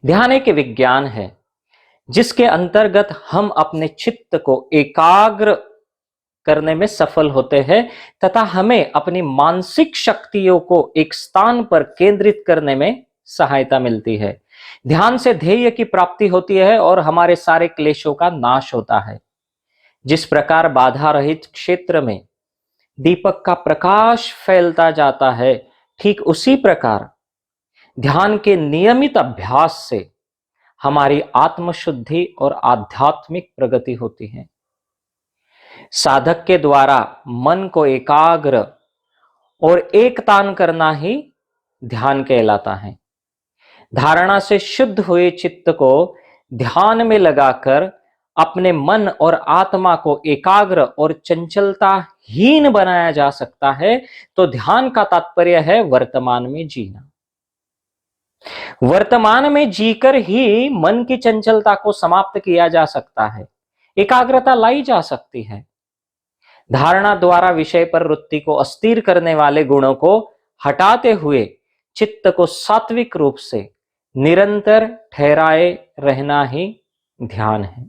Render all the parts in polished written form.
ध्यान एक विज्ञान है जिसके अंतर्गत हम अपने चित्त को एकाग्र करने में सफल होते हैं तथा हमें अपनी मानसिक शक्तियों को एक स्थान पर केंद्रित करने में सहायता मिलती है। ध्यान से ध्येय की प्राप्ति होती है और हमारे सारे क्लेशों का नाश होता है। जिस प्रकार बाधा रहित क्षेत्र में दीपक का प्रकाश फैलता जाता है, ठीक उसी प्रकार ध्यान के नियमित अभ्यास से हमारी आत्मशुद्धि और आध्यात्मिक प्रगति होती है। साधक के द्वारा मन को एकाग्र और एकतान करना ही ध्यान कहलाता है। धारणा से शुद्ध हुए चित्त को ध्यान में लगाकर अपने मन और आत्मा को एकाग्र और चंचलताहीन बनाया जा सकता है। तो ध्यान का तात्पर्य है वर्तमान में जीना। वर्तमान में जीकर ही मन की चंचलता को समाप्त किया जा सकता है, एकाग्रता लाई जा सकती है। धारणा द्वारा विषय पर वृत्ति को अस्थिर करने वाले गुणों को हटाते हुए चित्त को सात्विक रूप से निरंतर ठहराए रहना ही ध्यान है।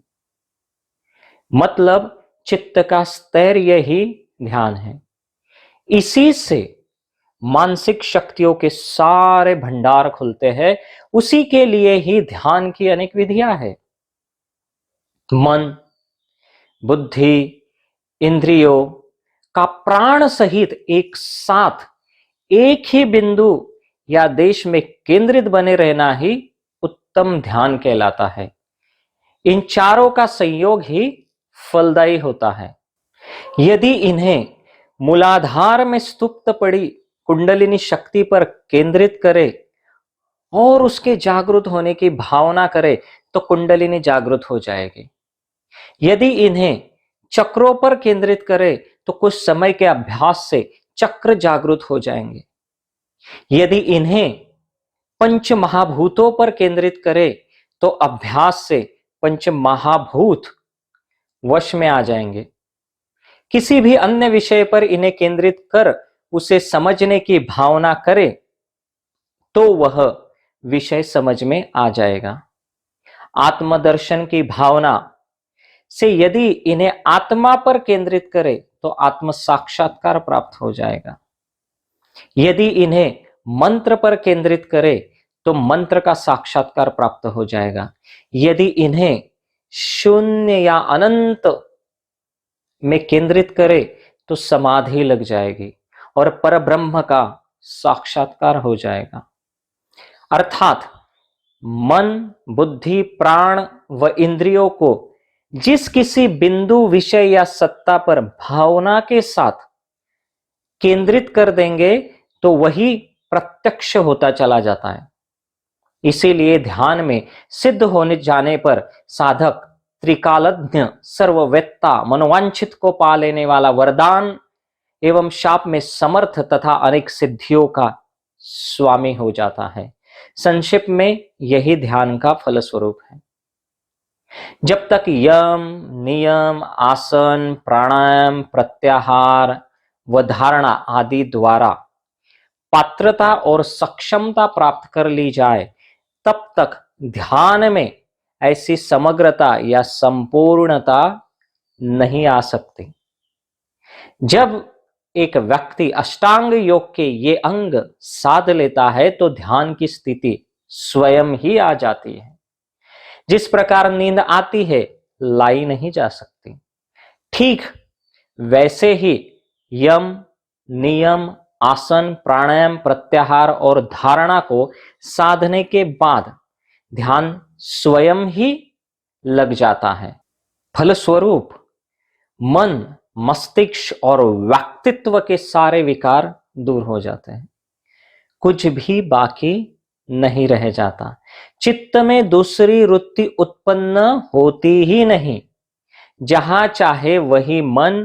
मतलब चित्त का स्थैर्य ही ध्यान है। इसी से मानसिक शक्तियों के सारे भंडार खुलते हैं। उसी के लिए ही ध्यान की अनेक विधियां हैं। मन, बुद्धि, इंद्रियों का प्राण सहित एक साथ एक ही बिंदु या देश में केंद्रित बने रहना ही उत्तम ध्यान कहलाता है। इन चारों का संयोग ही फलदायी होता है। यदि इन्हें मूलाधार में सुप्त पड़ी कुंडलिनी शक्ति पर केंद्रित करे और उसके जागृत होने की भावना करे तो कुंडलिनी जागृत हो जाएगी। यदि इन्हें चक्रों पर केंद्रित करे तो कुछ समय के अभ्यास से चक्र जागृत हो जाएंगे। यदि इन्हें पंच महाभूतों पर केंद्रित करे तो अभ्यास से पंच महाभूत वश में आ जाएंगे। किसी भी अन्य विषय पर इन्हें केंद्रित कर उसे समझने की भावना करे तो वह विषय समझ में आ जाएगा। आत्मदर्शन की भावना से यदि इन्हें आत्मा पर केंद्रित करे तो आत्म साक्षात्कार प्राप्त हो जाएगा। यदि इन्हें मंत्र पर केंद्रित करे तो मंत्र का साक्षात्कार प्राप्त हो जाएगा। यदि इन्हें शून्य या अनंत में केंद्रित करे तो समाधि लग जाएगी और परब्रह्म का साक्षात्कार हो जाएगा। अर्थात मन, बुद्धि, प्राण व इंद्रियों को जिस किसी बिंदु, विषय या सत्ता पर भावना के साथ केंद्रित कर देंगे तो वही प्रत्यक्ष होता चला जाता है। इसीलिए ध्यान में सिद्ध होने जाने पर साधक त्रिकालज्ञ, सर्ववेत्ता, मनोवांछित को पा लेने वाला, वरदान एवं शाप में समर्थ तथा अनेक सिद्धियों का स्वामी हो जाता है। संक्षिप्त में यही ध्यान का फलस्वरूप है। जब तक यम, नियम, आसन, प्राणायाम, प्रत्याहार व धारणा आदि द्वारा पात्रता और सक्षमता प्राप्त कर ली जाए तब तक ध्यान में ऐसी समग्रता या संपूर्णता नहीं आ सकती। जब एक व्यक्ति अष्टांग योग के ये अंग साध लेता है तो ध्यान की स्थिति स्वयं ही आ जाती है। जिस प्रकार नींद आती है, लाई नहीं जा सकती, ठीक वैसे ही यम, नियम, आसन, प्राणायाम, प्रत्याहार और धारणा को साधने के बाद ध्यान स्वयं ही लग जाता है। फलस्वरूप मन, मस्तिष्क और व्यक्तित्व के सारे विकार दूर हो जाते हैं। कुछ भी बाकी नहीं रह जाता। चित्त में दूसरी वृत्ति उत्पन्न होती ही नहीं। जहां चाहे वही मन,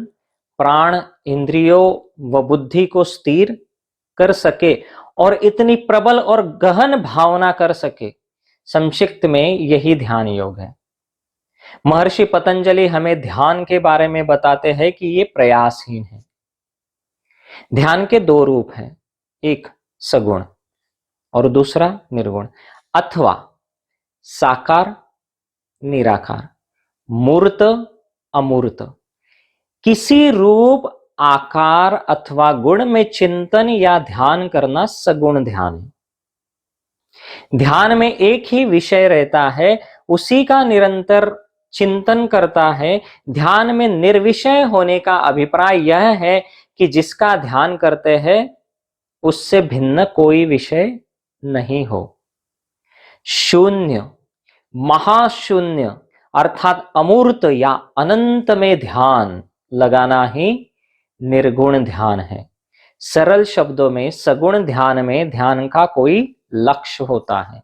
प्राण, इंद्रियों व बुद्धि को स्थिर कर सके और इतनी प्रबल और गहन भावना कर सके। संक्षिप्त में यही ध्यान योग है। महर्षि पतंजलि हमें ध्यान के बारे में बताते हैं कि ये प्रयासहीन है। ध्यान के दो रूप हैं, एक सगुण और दूसरा निर्गुण। अथवा साकार, निराकार, मूर्त, अमूर्त। किसी रूप, आकार अथवा गुण में चिंतन या ध्यान करना सगुण ध्यान है। ध्यान में एक ही विषय रहता है, उसी का निरंतर चिंतन करता है। ध्यान में निर्विषय होने का अभिप्राय यह है कि जिसका ध्यान करते हैं उससे भिन्न कोई विषय नहीं हो। शून्य, महाशून्य अर्थात अमूर्त या अनंत में ध्यान लगाना ही निर्गुण ध्यान है। सरल शब्दों में सगुण ध्यान में ध्यान का कोई लक्ष्य होता है,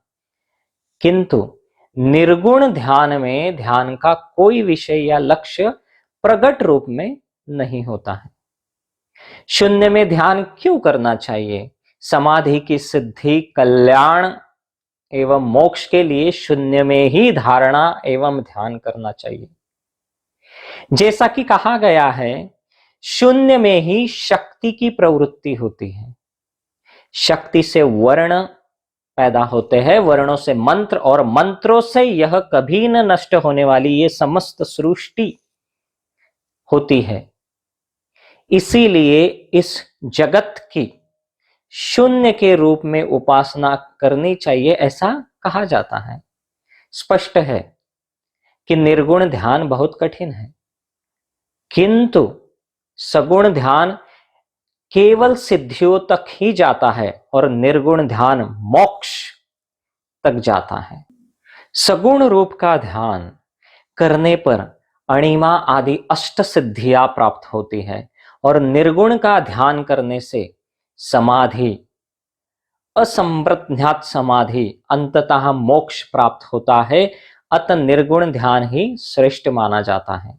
किंतु निर्गुण ध्यान में ध्यान का कोई विषय या लक्ष्य प्रकट रूप में नहीं होता है। शून्य में ध्यान क्यों करना चाहिए? समाधि की सिद्धि, कल्याण एवं मोक्ष के लिए शून्य में ही धारणा एवं ध्यान करना चाहिए। जैसा कि कहा गया है, शून्य में ही शक्ति की प्रवृत्ति होती है। शक्ति से वर्ण पैदा होते हैं, वर्णों से मंत्र, और मंत्रों से यह कभी न नष्ट होने वाली ये समस्त सृष्टि होती है। इसीलिए इस जगत की शून्य के रूप में उपासना करनी चाहिए, ऐसा कहा जाता है। स्पष्ट है कि निर्गुण ध्यान बहुत कठिन है, किंतु सगुण ध्यान केवल सिद्धियों तक ही जाता है और निर्गुण ध्यान मोक्ष तक जाता है। सगुण रूप का ध्यान करने पर अणिमा आदि अष्ट सिद्धियां प्राप्त होती है, और निर्गुण का ध्यान करने से समाधि, असंप्रज्ञात समाधि, अंततः मोक्ष प्राप्त होता है। अतः निर्गुण ध्यान ही श्रेष्ठ माना जाता है।